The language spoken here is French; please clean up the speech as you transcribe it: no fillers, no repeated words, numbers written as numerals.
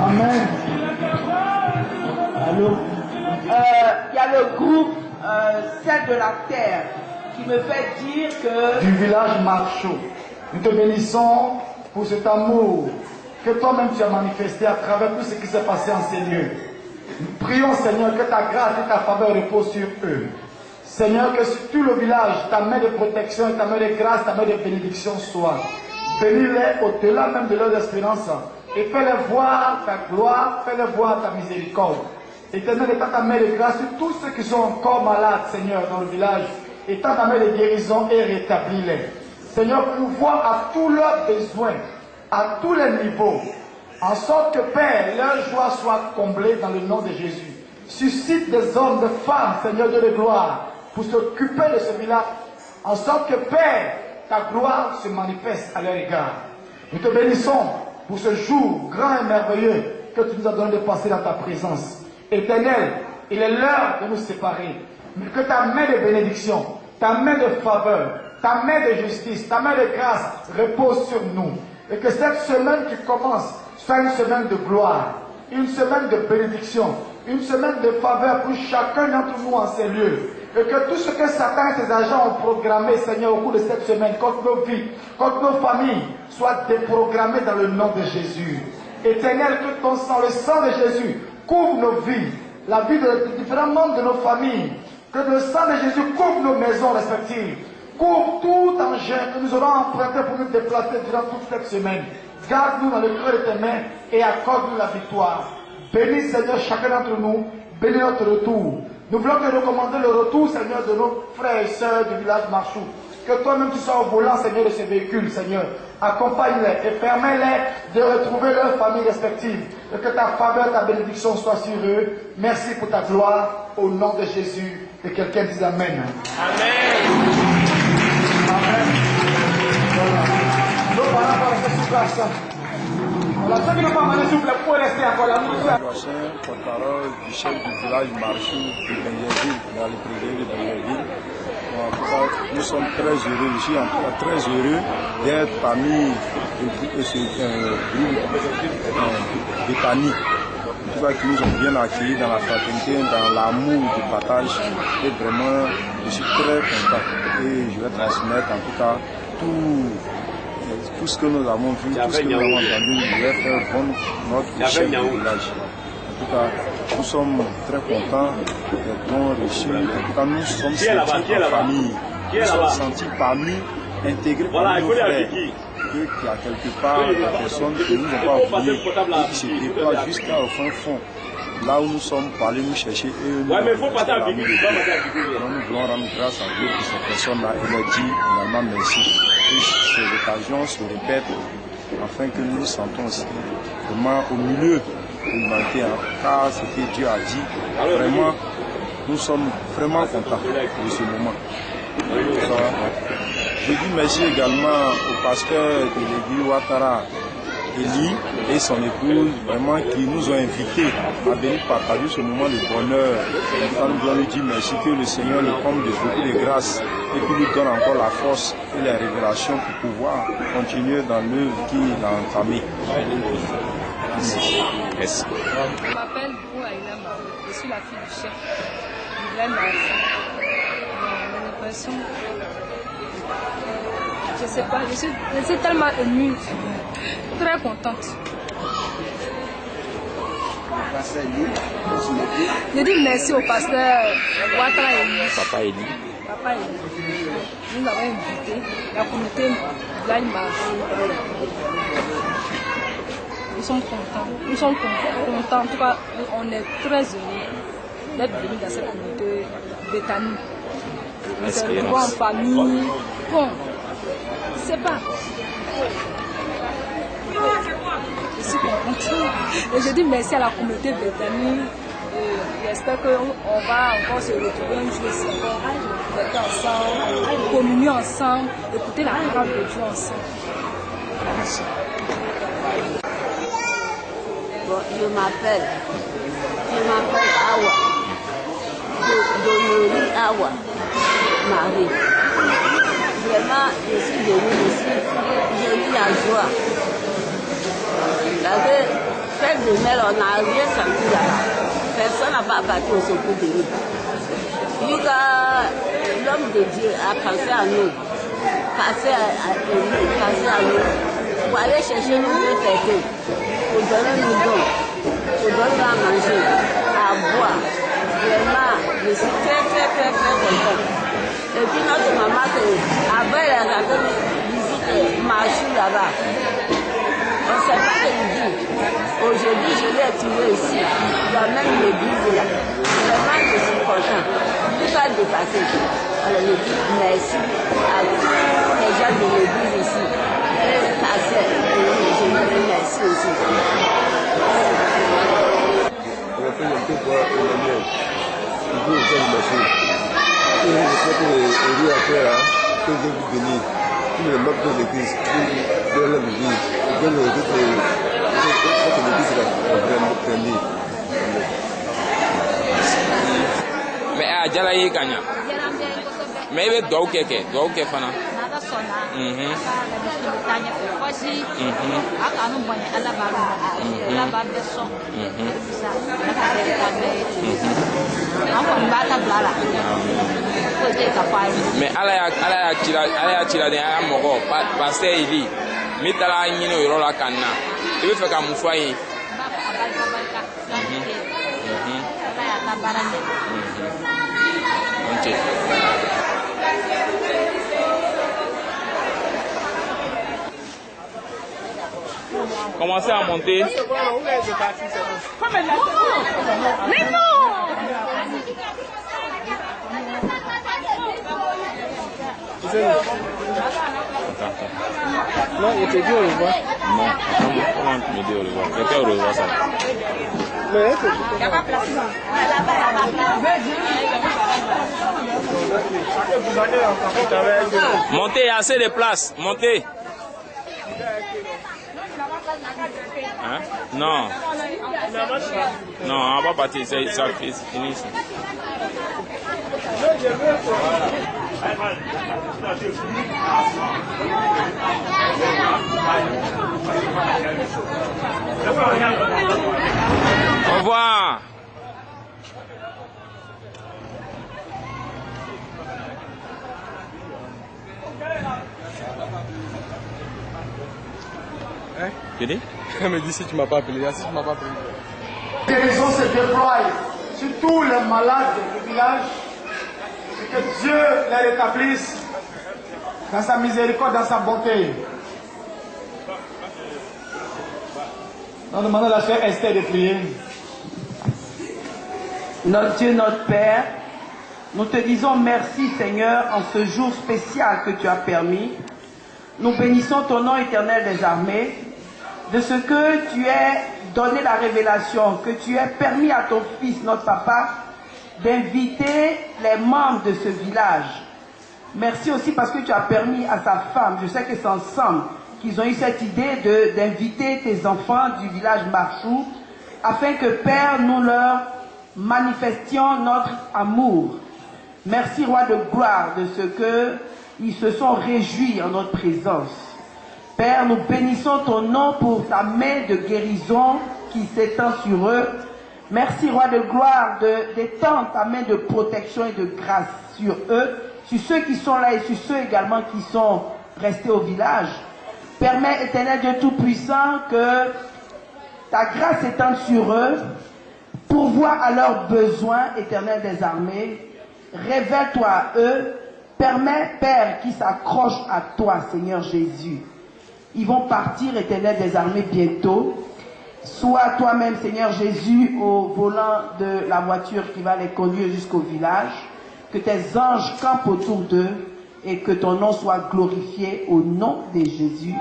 Amen. Allô? Il y a le groupe Celle de la Terre qui me fait dire que... Du village Marchot, nous te bénissons pour cet amour que toi-même tu as manifesté à travers tout ce qui s'est passé en ces lieux. Nous prions, Seigneur, que ta grâce et ta faveur reposent sur eux. Seigneur, que sur tout le village, ta main de protection, ta main de grâce, ta main de bénédiction soit. Bénis-les au-delà même de leurs espérances et fais-les voir ta gloire, fais-les voir ta miséricorde. Éternel, étends ta main de grâce sur tous ceux qui sont encore malades, Seigneur, dans le village. Étends ta main de guérison et rétablis-les. Seigneur, pourvois à tous leurs besoins, à tous les niveaux, en sorte que, Père, leur joie soit comblée dans le nom de Jésus. Suscite des hommes, des femmes, Seigneur Dieu de gloire, pour s'occuper de ce village, en sorte que, Père, ta gloire se manifeste à leur égard. Nous te bénissons pour ce jour grand et merveilleux que tu nous as donné de passer dans ta présence. Éternel, il est l'heure de nous séparer, mais que ta main de bénédiction, ta main de faveur, ta main de justice, ta main de grâce repose sur nous. Et que cette semaine qui commence soit une semaine de gloire, une semaine de bénédiction, une semaine de faveur pour chacun d'entre nous en ces lieux. Et que tout ce que Satan et ses agents ont programmé, Seigneur, au cours de cette semaine, contre nos vies, contre nos familles, soit déprogrammé dans le nom de Jésus. Éternel, que ton sang, le sang de Jésus, couvre nos vies, la vie de différents membres de nos familles. Que le sang de Jésus couvre nos maisons respectives. Couvre tout engin que nous aurons emprunté pour nous déplacer durant toute cette semaine. Garde-nous dans le creux de tes mains et accorde-nous la victoire. Bénis, Seigneur, chacun d'entre nous. Bénis notre retour. Nous voulons te recommander le retour, Seigneur, de nos frères et sœurs du village Marchou. Que toi-même tu sois au volant, Seigneur, de ces véhicules, Seigneur. Accompagne-les et permets-les de retrouver leurs familles respectives. Et que ta faveur, ta bénédiction soit sur eux. Merci pour ta gloire. Au nom de Jésus. Et quelqu'un dise Amen. Amen. Amen. Voilà. Nos parents vont rester sur place. Voilà. Ceux qui n'ont pas mangé, s'il vous plaît, pour rester encore là. Porte-parole du chef du village Marchou de Benjerville, dans le président de Benjerville. Nous sommes très heureux, je suis en tout cas très heureux d'être parmi ce groupe de familles. Qui nous ont bien accueillis dans la fraternité, dans l'amour du partage. Et vraiment, je suis très content. Et je vais transmettre en tout cas tout ce que nous avons vu, tout ce que nous avons entendu. Je vais faire vendre notre chef du village. En tout cas, nous sommes très contents d'être bons reçus. En tout cas, nous sommes sentis en famille. Nous sommes sentis parmi, intégrés parmi nos frères. Qu'il y a quelque part la personne qui ne nous a pas oubliés et qui se déploie jusqu'au fin fond. Là où nous sommes pour aller nous chercher et nous nous voulons rendre grâce à Dieu pour cette personne-là et leur dire finalement merci. Et ces occasions se répètent afin que nous nous sentons aussi vraiment au milieu de l'humanité, car ce que Dieu a dit, vraiment, nous sommes vraiment contents de ce moment. Je dis merci également au pasteur de l'église Ouattara, Eli, et son épouse, vraiment qui nous ont invités à venir partager ce moment de bonheur. Nous voulons lui dire merci, que le Seigneur le comble de beaucoup de grâce et qu'il lui donne encore la force et la révélation pour pouvoir continuer dans l'œuvre qu'il a entamée. Merci. Merci. Je m'appelle Bou Aïlama, je suis la fille du chef du village Marchou. J'ai l'impression, je sais pas, je suis tellement émue, très contente. Je dis merci au pasteur Ouattara Eli. Papa Eli. Papa Eli. Nous avons invité la communauté du village Marchou. Nous sommes contents. Nous sommes contents. En tout cas, on est très heureux d'être venus dans cette communauté Bethany. Nous sommes en famille. Bon, je ne sais pas. Je suis contente. Et je dis merci à la communauté Bethany. J'espère qu'on va encore se retrouver un jour ici, être ensemble, communier ensemble, écouter la parole de Dieu ensemble. Merci. Je m'appelle Awa, Donori Awa, Marie. Vraiment, je suis venue ici, j'ai eu la joie. Parce que faire mais on n'a rien senti là-bas. Personne n'a pas parti au secours de nous. L'homme de Dieu a pensé à nous, pensé à nous, pour aller chercher nous une personne, pour donner nous don, pour donner à manger, à boire. Vraiment, je suis très content. Et puis notre maman, après elle a rentré visite Marchou là-bas. On ne sait pas ce qu'il dit. Aujourd'hui, je l'ai trouvé ici, dans même l'église là. Vraiment, je suis content. Tout a dépassé. Alors, je dis merci à tous les gens de l'église ici. Et à ça, je dis merci aussi. On a fait un peu voir Emmanuel. Il veut aussi merci. Et je sais que les riz à terre, que je vous bénis. Tous les membres de l'église, de l'église, de l'église, vraiment béni. Mais à Djalaye Kanya. Mais il doit quelque fana. Mais ala ya tira de ya mogo passer ili mitala nyino yoro la kanna ibe fe ka mufa yi Commencez à monter. Mais non! Non, il était dit au revoir. Non, comment me dire au revoir? C'était au revoir ça. Mais Montez, il y a assez de place. Montez. Hein? Non. Non, on va pas partir. Ça finit. Au revoir. hein? Tu dis? Elle me dit si tu m'as pas appelé, si tu m'as pas appelé. La guérison se déploie sur tous les malades du village et que Dieu les rétablisse dans sa miséricorde, dans sa bonté. Nous demandons à la sœur Esther de prier. Notre Dieu, notre Père, nous te disons merci Seigneur en ce jour spécial que tu as permis. Nous bénissons ton nom éternel des armées, de ce que tu as donné la révélation, que tu as permis à ton fils, notre papa, d'inviter les membres de ce village. Merci aussi parce que tu as permis à sa femme, je sais que c'est ensemble qu'ils ont eu cette idée d'inviter tes enfants du village Marchou, afin que Père, nous leur manifestions notre amour. Merci Roi de gloire de ce que ils se sont réjouis en notre présence. Père, nous bénissons ton nom pour ta main de guérison qui s'étend sur eux. Merci, Roi de gloire, d'étendre ta main de protection et de grâce sur eux, sur ceux qui sont là et sur ceux également qui sont restés au village. Permets, éternel Dieu Tout-Puissant, que ta grâce s'étende sur eux, pourvois à leurs besoins, éternel des armées. Révèle-toi à eux. Permets, Père, qu'ils s'accrochent à toi, Seigneur Jésus. Ils vont partir, éternel des armées, bientôt. Sois toi-même, Seigneur Jésus, au volant de la voiture qui va les conduire jusqu'au village. Que tes anges campent autour d'eux et que ton nom soit glorifié au nom de Jésus.